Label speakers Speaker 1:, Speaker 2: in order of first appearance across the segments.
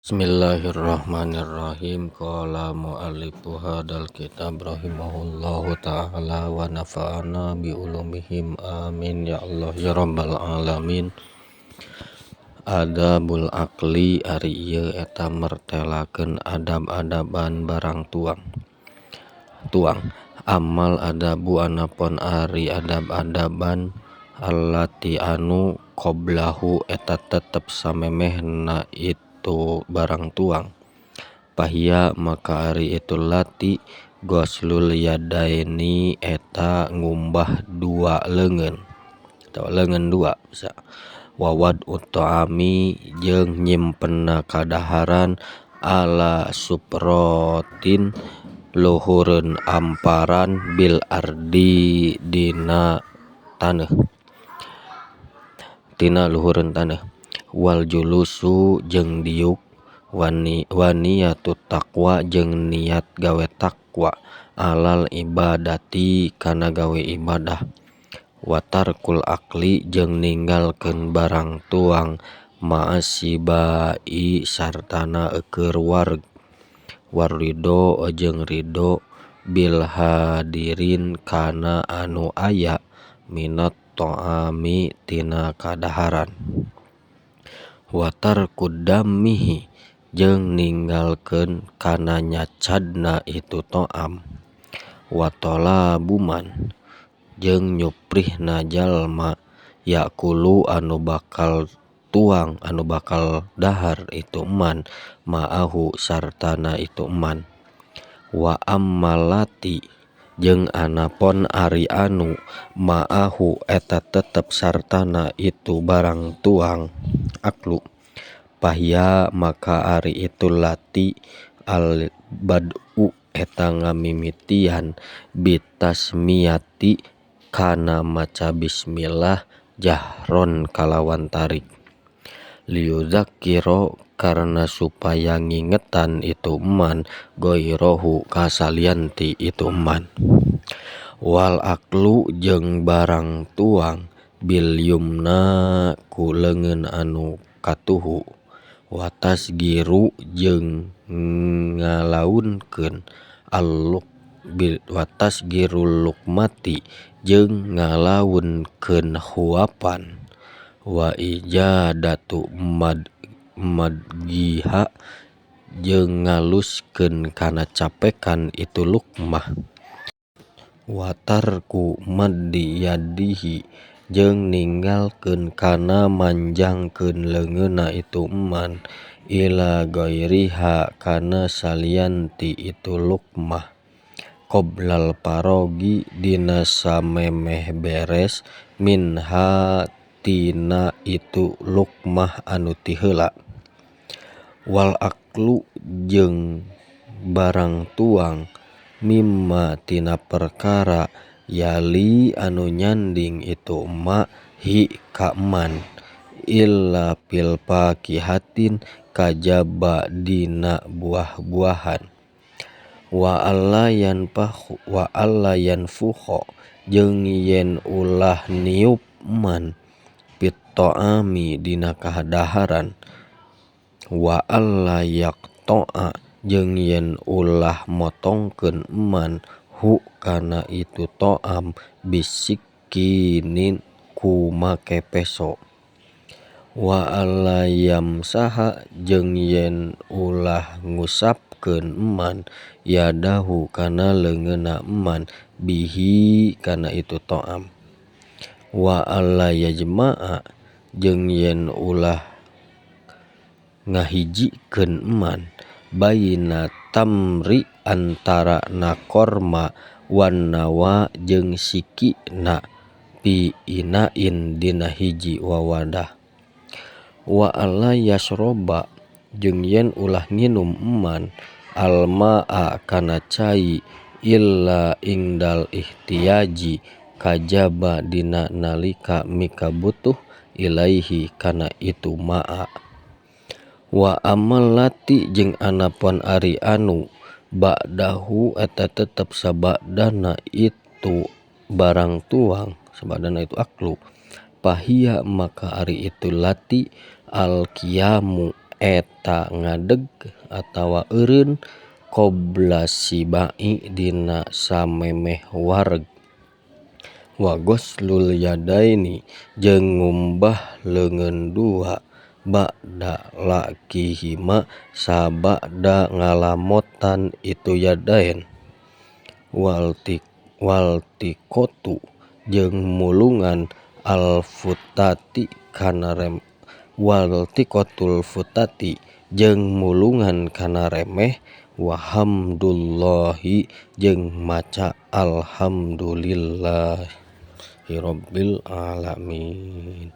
Speaker 1: Bismillahirrahmanirrahim. Qala mu'allifu hadal kitab rahimahullahu ta'ala wa nafa'ana bi ulumihim amin ya Allah ya rabbal alamin. Adabul akli ari ieu eta mertelakeun adab-adaban barang tuang. Amal adabu anapun ari adab-adaban allati anu qoblahu eta tetep samemehna itu barang tuang. Pahia maka ari itu lati goslul yadaini eta ngumbah dua leungeun atau leungeun dua bisa wawad utami jeung nyimpenna kadaharan ala suprotin luhureun amparan bil ardi dina taneuh tina luhureun taneuh wal julusu jeung diuk waniyatu taqwa jeung niat gawe takwa alal ibadati kana gawe ibadah watarkul akli jeung ninggalkeun barang tuang ma'asibai sartana keur warrido jeung ridho bil hadirin kana anu aya minat ta'ami tina kadaharan watarkud dammihi jeung ninggalkeun kana nyacadna itu ta'am watola buman jeung nyuprihna jalma yakulu anu bakal tuang anu bakal dahar itu man ma'ahu sartana itu man wa ammalati jeung anapun ari anu ma'ahu eta tetep sartana itu barang tuang aklu pahia maka ari itu lati al bad'u eta ngamimitian bitasmiyati kana maca bismillah jahron kalawan tarik liyudzakiro karena supaya ngingetan itu man goirohu kasalianti itu man wal aklu jeung barang tuang bil yumna ku leungeun anu katuhu watas giru jeung ngalaunkeun watas girul lukmati jeung ngalaunkeun huapan wa ijadatu madgiha jeung ngaluskeun kana capekan itu lukmah watarku maddi yadihi jeung ninggalkeun kana manjangkeun leungeunna itu man ila ghairiha kana salianti itu lukmah qoblal parogi dina samemeh beres minha tina itu lukmah anu ti heula wal aklu jeung barang tuang mimma tina perkara yali anu nyanding itu ma hi ka man illa pil pakihatin kajaba dina buah-buahan wa alla yanfuho jeung yen ulah niup man pit ta'ami dina kahadaharan wa alla yaqta'a jeung yen ulah motongkeun man hu kana itu ta'am bisikinin ku make peso wa alla yamsaha jeung yen ulah ngusapkeun man yadahu kana leungeunna man bihi kana itu ta'am wa alla yajma'a jeung yen ulah ngahijikeun man baina tamri antara nakorma wan nawa jeung sikina pi inain dina hiji wawadah wa alla yasroba jeung yen ulah nginum man alma'a kana cai illa ingdal ihtiyaji kajaba dina nalika mika butuh ilaihi kana itu ma'a wa amallati jeung anapun ari anu ba'dahu eta tetep sabadana itu barang tuang sabadana itu aklu pahia maka ari itu lati al qiyamu eta ngadeg atawa eureun qobla sibai dina samemeh wareg wa ghuslul yadaini jeung ngumbah leungeun dua ba'da lakihima sabada ngalamotan itu yadain waltiqotu jeung mulungan al-futati waltiqotul futati jeung mulungan kana remeh wa hamdullahi jeung maca alhamdulillahi rabbil alamin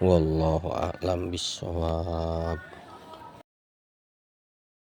Speaker 1: wallahu a'lam bishawab.